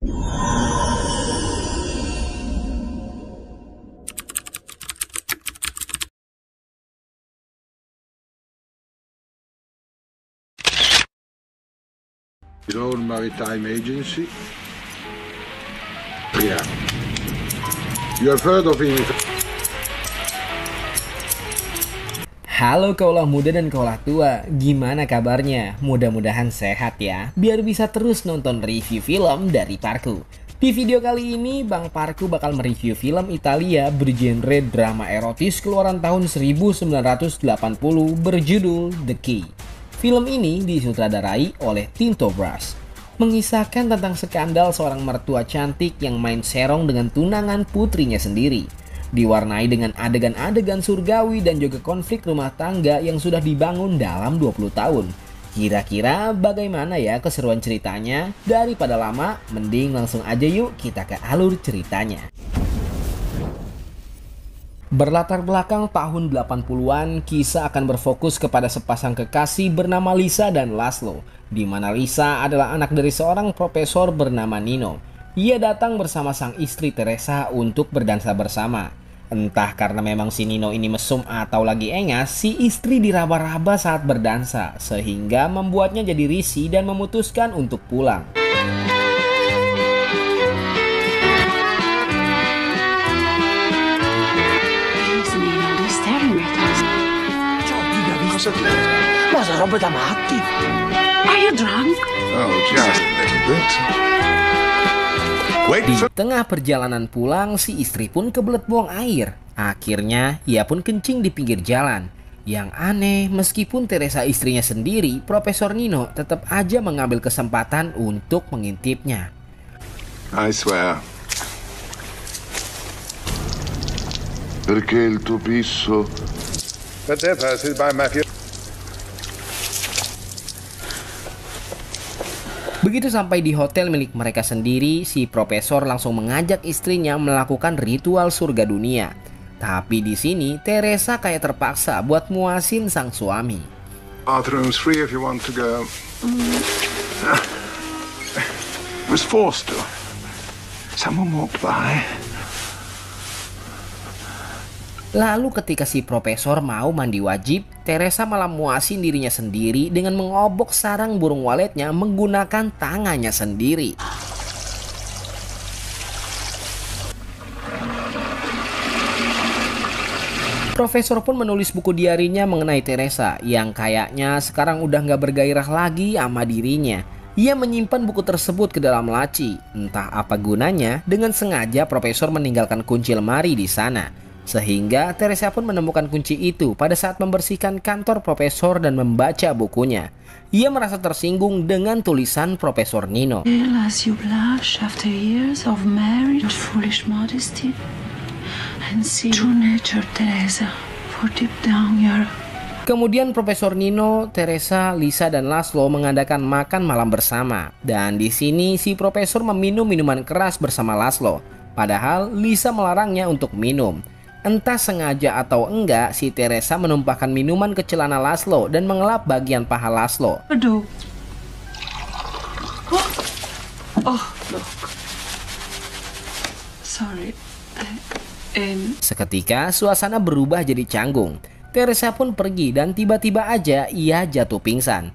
Your own maritime agency. Yeah. You have heard of him? Halo kaulah muda dan kaulah tua, gimana kabarnya? Mudah-mudahan sehat ya, biar bisa terus nonton review film dari Parku. Di video kali ini, Bang Parku bakal mereview film Italia bergenre drama erotis keluaran tahun 1980 berjudul The Key. Film ini disutradarai oleh Tinto Brass, mengisahkan tentang skandal seorang mertua cantik yang main serong dengan tunangan putrinya sendiri. Diwarnai dengan adegan-adegan surgawi dan juga konflik rumah tangga yang sudah dibangun dalam 20 tahun. Kira-kira bagaimana ya keseruan ceritanya? Daripada lama, mending langsung aja yuk kita ke alur ceritanya. Berlatar belakang tahun 80-an, kisah akan berfokus kepada sepasang kekasih bernama Lisa dan Laszlo, di mana Lisa adalah anak dari seorang profesor bernama Nino. Ia datang bersama sang istri Teresa untuk berdansa bersama. Entah karena memang si Nino ini mesum atau lagi engas, si istri diraba-raba saat berdansa, sehingga membuatnya jadi risih dan memutuskan untuk pulang. Masa roba da matti? Are you drunk? Oh, just a little bit. Di tengah perjalanan pulang, si istri pun kebelet buang air. Akhirnya, ia pun kencing di pinggir jalan. Yang aneh, meskipun Teresa istrinya sendiri, Profesor Nino tetap aja mengambil kesempatan untuk mengintipnya. I swear. Perché il tuo pisso? By Matthew. Begitu sampai di hotel milik mereka sendiri, si profesor langsung mengajak istrinya melakukan ritual surga dunia. Tapi di sini Teresa kayak terpaksa buat muasin sang suami. Bathroom's free if you want to go. Was forced to. Someone walked by. Lalu ketika si profesor mau mandi wajib, Teresa malah muasin dirinya sendiri dengan mengobok sarang burung waletnya menggunakan tangannya sendiri. Profesor pun menulis buku diarinya mengenai Teresa yang kayaknya sekarang udah nggak bergairah lagi sama dirinya. Ia menyimpan buku tersebut ke dalam laci. Entah apa gunanya, dengan sengaja profesor meninggalkan kunci lemari di sana. Sehingga Teresa pun menemukan kunci itu pada saat membersihkan kantor profesor dan membaca bukunya. Ia merasa tersinggung dengan tulisan Profesor Nino. As you blush after years of marriage, foolish modesty, and see true nature, Teresa, for deep down your... Kemudian Profesor Nino, Teresa, Lisa, dan Laszlo mengadakan makan malam bersama. Dan di sini si profesor meminum minuman keras bersama Laszlo. Padahal Lisa melarangnya untuk minum. Entah sengaja atau enggak, si Teresa menumpahkan minuman ke celana Laszlo dan mengelap bagian paha Laszlo. Aduh. Oh, look. Sorry. Seketika suasana berubah jadi canggung. Teresa pun pergi dan tiba-tiba aja ia jatuh pingsan.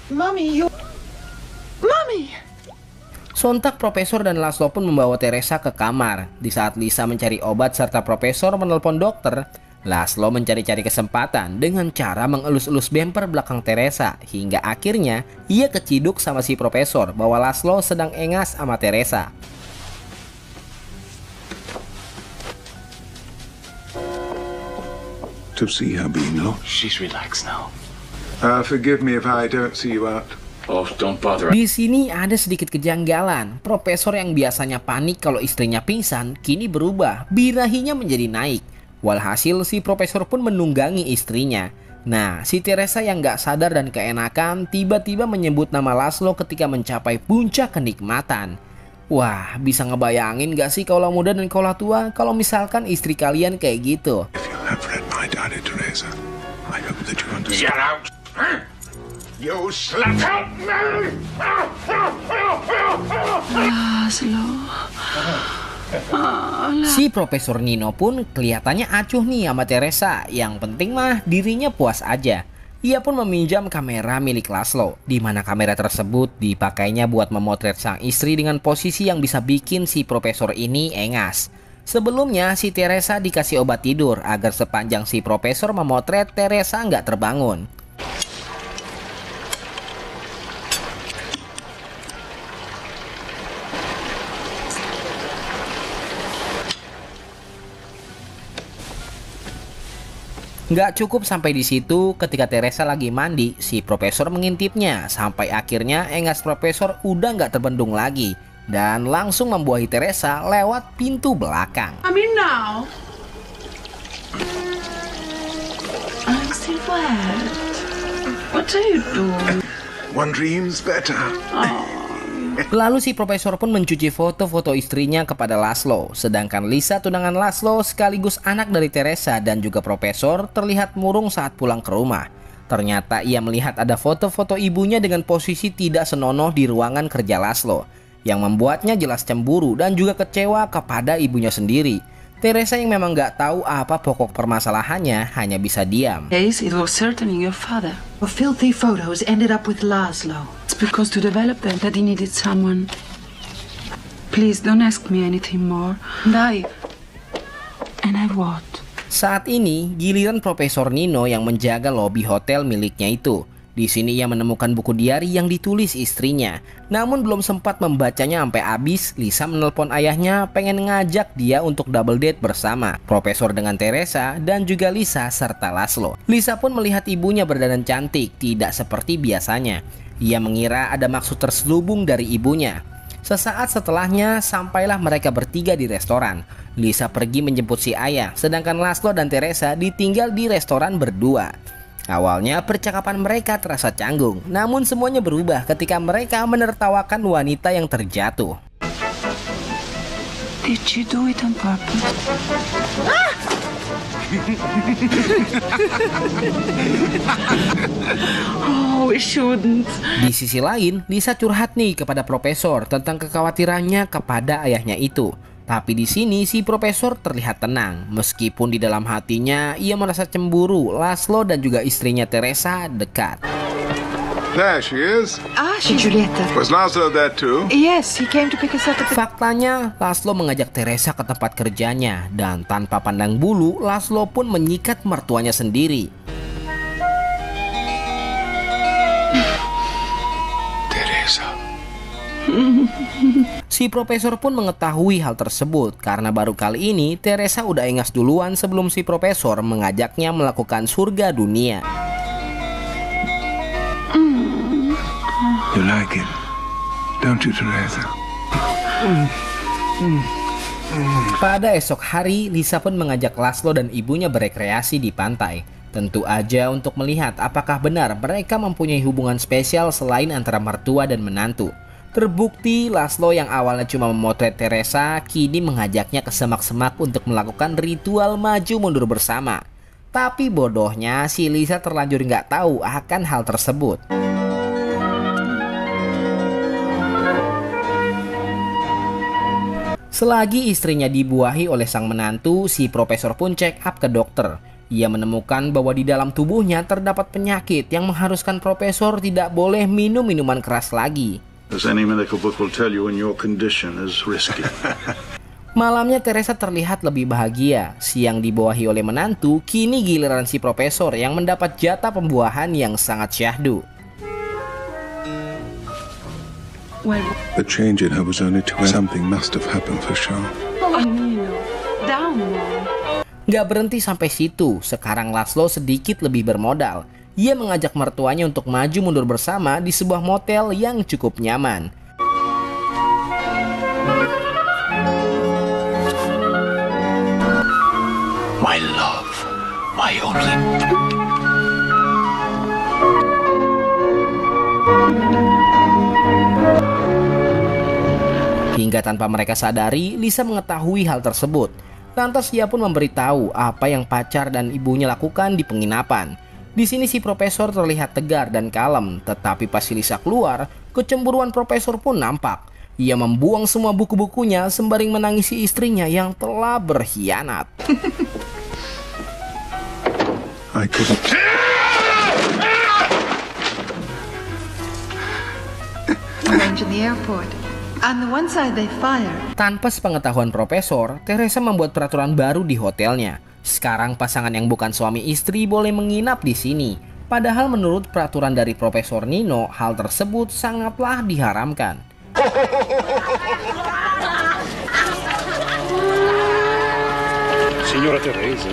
Mommy. Sontak Profesor dan Laszlo pun membawa Teresa ke kamar. Di saat Lisa mencari obat serta Profesor menelpon dokter, Laszlo mencari-cari kesempatan dengan cara mengelus-elus bemper belakang Teresa. Hingga akhirnya ia keciduk sama si Profesor bahwa Laszlo sedang engas sama Teresa. To see her, Bino. She's relaxed now. Forgive me if I don't see you out. Oh, don't bother. Di sini ada sedikit kejanggalan. Profesor yang biasanya panik kalau istrinya pingsan, kini berubah, birahinya menjadi naik. Walhasil si profesor pun menunggangi istrinya. Nah, si Teresa yang gak sadar dan keenakan tiba-tiba menyebut nama Laszlo ketika mencapai puncak kenikmatan. Wah, bisa ngebayangin gak sih kaulah muda dan kaulah tua kalau misalkan istri kalian kayak gitu? If you have read my diary, Teresa, I hope that you understand. Get out! You slut! Help me! Laszlo. Si Profesor Nino pun kelihatannya acuh nih sama Teresa. Yang penting mah dirinya puas aja. Ia pun meminjam kamera milik Laszlo, di mana kamera tersebut dipakainya buat memotret sang istri dengan posisi yang bisa bikin si Profesor ini engas. Sebelumnya si Teresa dikasih obat tidur agar sepanjang si Profesor memotret Teresa nggak terbangun. Nggak cukup sampai di situ, ketika Teresa lagi mandi, si Profesor mengintipnya sampai akhirnya engas Profesor udah nggak terbendung lagi dan langsung membuahi Teresa lewat pintu belakang. Come in now. I'm still wet. What are you doing? One dreams better. Lalu si Profesor pun mencuci foto-foto istrinya kepada Laszlo. Sedangkan Lisa, tunangan Laszlo sekaligus anak dari Teresa dan juga Profesor, terlihat murung saat pulang ke rumah. Ternyata ia melihat ada foto-foto ibunya dengan posisi tidak senonoh di ruangan kerja Laszlo, yang membuatnya jelas cemburu dan juga kecewa kepada ibunya sendiri. Teresa yang memang nggak tahu apa pokok permasalahannya hanya bisa diam. Yes, it was certainly your father. The filthy photos ended up with Laszlo. It's because to develop them that he needed someone. Please don't ask me anything more. And I what? Saat ini giliran Profesor Nino yang menjaga lobi hotel miliknya itu. Di sini ia menemukan buku diari yang ditulis istrinya. Namun belum sempat membacanya sampai habis, Lisa menelpon ayahnya pengen ngajak dia untuk double date bersama Profesor dengan Teresa dan juga Lisa serta Laszlo. Lisa pun melihat ibunya berdandan cantik, tidak seperti biasanya. Ia mengira ada maksud terselubung dari ibunya. Sesaat setelahnya sampailah mereka bertiga di restoran. Lisa pergi menjemput si ayah, sedangkan Laszlo dan Teresa ditinggal di restoran berdua. Awalnya percakapan mereka terasa canggung, namun semuanya berubah ketika mereka menertawakan wanita yang terjatuh. Did you do it on purpose? Oh, we shouldn't. Di sisi lain, Lisa curhat nih kepada Profesor tentang kekhawatirannya kepada ayahnya itu. Tapi di sini si Profesor terlihat tenang, meskipun di dalam hatinya ia merasa cemburu Laszlo dan juga istrinya Teresa dekat. There she is. Si Giulietta. Was Laszlo there too? Yes, he came to pick us up at the... Faktanya, Laszlo mengajak Teresa ke tempat kerjanya dan tanpa pandang bulu, Laszlo pun menyikat mertuanya sendiri. Teresa. Si Profesor pun mengetahui hal tersebut karena baru kali ini Teresa udah engas duluan sebelum si Profesor mengajaknya melakukan surga dunia. You like it, don't you, Teresa? Pada esok hari, Lisa pun mengajak Laszlo dan ibunya berekreasi di pantai. Tentu aja untuk melihat apakah benar mereka mempunyai hubungan spesial selain antara mertua dan menantu. Terbukti Laszlo yang awalnya cuma memotret Teresa kini mengajaknya ke semak-semak untuk melakukan ritual maju mundur bersama. Tapi bodohnya si Lisa terlanjur nggak tahu akan hal tersebut. Selagi istrinya dibuahi oleh sang menantu, si Profesor pun check up ke dokter. Ia menemukan bahwa di dalam tubuhnya terdapat penyakit yang mengharuskan Profesor tidak boleh minum minuman keras lagi. As any medical book will tell you, when your condition is risky. Malamnya Teresa terlihat lebih bahagia. Siang dibawahi oleh menantu, kini giliran si Profesor yang mendapat jatah pembuahan yang sangat syahdu. The change in her was only to something must have happened for sure. Down. Gak berhenti sampai situ, sekarang Laszlo sedikit lebih bermodal. Ia mengajak mertuanya untuk maju mundur bersama di sebuah motel yang cukup nyaman. My love, my only. Hingga tanpa mereka sadari, Lisa mengetahui hal tersebut. Lantas ia pun memberitahu apa yang pacar dan ibunya lakukan di penginapan. Di sini si Profesor terlihat tegar dan kalem, tetapi pas Lisa keluar, kecemburuan Profesor pun nampak. Ia membuang semua buku-bukunya sembari menangisi istrinya yang telah berkhianat. I couldn't. Range in the airport. On the one side they fire. Tanpa sepengetahuan profesor, Teresa membuat peraturan baru di hotelnya. Sekarang pasangan yang bukan suami istri boleh menginap di sini. Padahal menurut peraturan dari Profesor Nino, hal tersebut sangatlah diharamkan. Signora Teresa,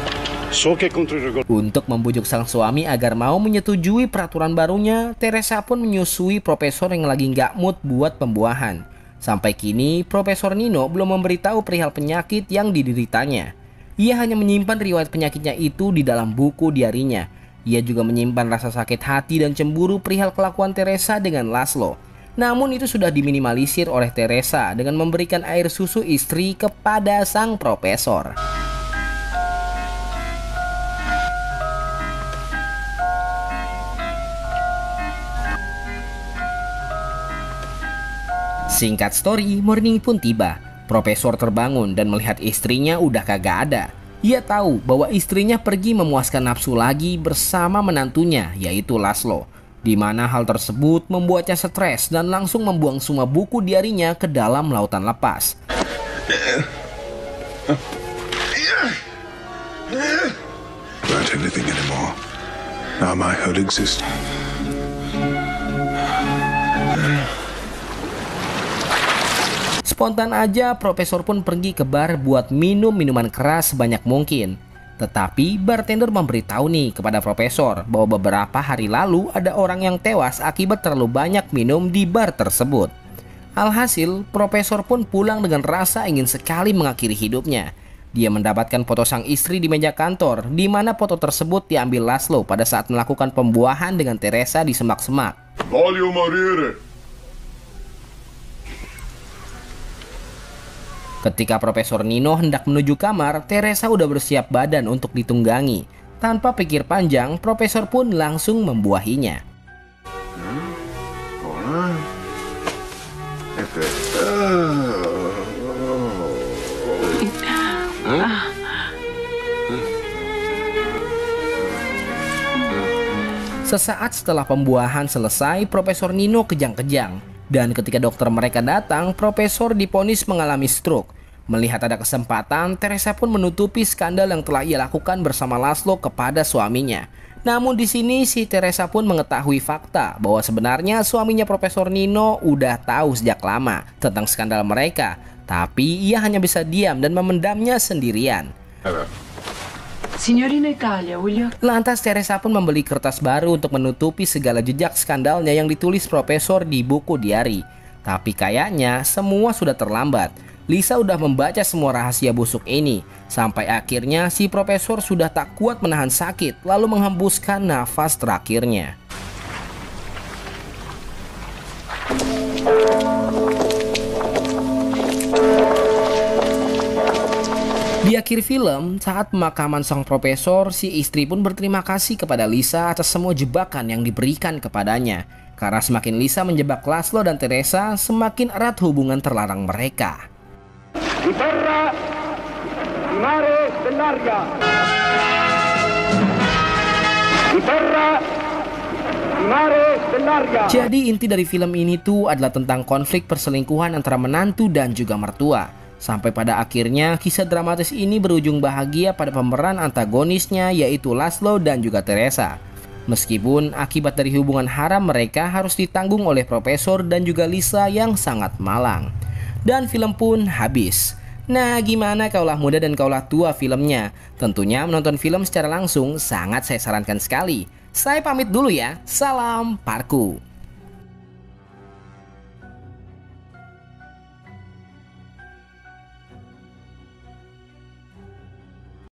so che contro il regolamento. Untuk membujuk sang suami agar mau menyetujui peraturan barunya, Teresa pun menyusui Profesor yang lagi nggak mood buat pembuahan. Sampai kini, Profesor Nino belum memberitahu perihal penyakit yang dideritanya. Ia hanya menyimpan riwayat penyakitnya itu di dalam buku diarinya. Ia juga menyimpan rasa sakit hati dan cemburu perihal kelakuan Teresa dengan Laszlo. Namun itu sudah diminimalisir oleh Teresa dengan memberikan air susu istri kepada sang profesor. Singkat story, morning pun tiba. Profesor terbangun dan melihat istrinya udah kagak ada. Ia tahu bahwa istrinya pergi memuaskan nafsu lagi bersama menantunya, yaitu Laszlo. Di mana hal tersebut membuatnya stres dan langsung membuang semua buku diarinya ke dalam lautan lepas. Won't anything anymore. Now my whole existence. Spontan aja profesor pun pergi ke bar buat minum minuman keras sebanyak mungkin. Tetapi bartender memberitahu nih kepada profesor bahwa beberapa hari lalu ada orang yang tewas akibat terlalu banyak minum di bar tersebut. Alhasil, profesor pun pulang dengan rasa ingin sekali mengakhiri hidupnya. Dia mendapatkan foto sang istri di meja kantor, di mana foto tersebut diambil Laszlo pada saat melakukan pembuahan dengan Teresa di semak-semak. Voglio morire. Ketika Profesor Nino hendak menuju kamar, Teresa udah bersiap badan untuk ditunggangi. Tanpa pikir panjang, Profesor pun langsung membuahinya. Sesaat setelah pembuahan selesai, Profesor Nino kejang-kejang. Dan ketika dokter mereka datang, Profesor divonis mengalami stroke. Melihat ada kesempatan, Teresa pun menutupi skandal yang telah ia lakukan bersama Laszlo kepada suaminya. Namun di sini si Teresa pun mengetahui fakta bahwa sebenarnya suaminya Profesor Nino udah tahu sejak lama tentang skandal mereka. Tapi ia hanya bisa diam dan memendamnya sendirian. Signorina Italia, will you... Lantas Teresa pun membeli kertas baru untuk menutupi segala jejak skandalnya yang ditulis Profesor di buku diari. Tapi kayaknya semua sudah terlambat. Lisa udah membaca semua rahasia busuk ini. Sampai akhirnya si Profesor sudah tak kuat menahan sakit lalu menghembuskan nafas terakhirnya. Di akhir film, saat pemakaman sang profesor, si istri pun berterima kasih kepada Lisa atas semua jebakan yang diberikan kepadanya. Karena semakin Lisa menjebak Laszlo dan Teresa, semakin erat hubungan terlarang mereka. Di terra, di mare, dell'aria. Di terra, di mare, dell'aria. Jadi inti dari film ini tuh adalah tentang konflik perselingkuhan antara menantu dan juga mertua. Sampai pada akhirnya kisah dramatis ini berujung bahagia pada pemeran antagonisnya yaitu Laszlo dan juga Teresa. Meskipun akibat dari hubungan haram mereka harus ditanggung oleh Profesor dan juga Lisa yang sangat malang. Dan film pun habis. Nah, gimana kaulah muda dan kaulah tua filmnya? Tentunya menonton film secara langsung sangat saya sarankan sekali. Saya pamit dulu ya. Salam Parku.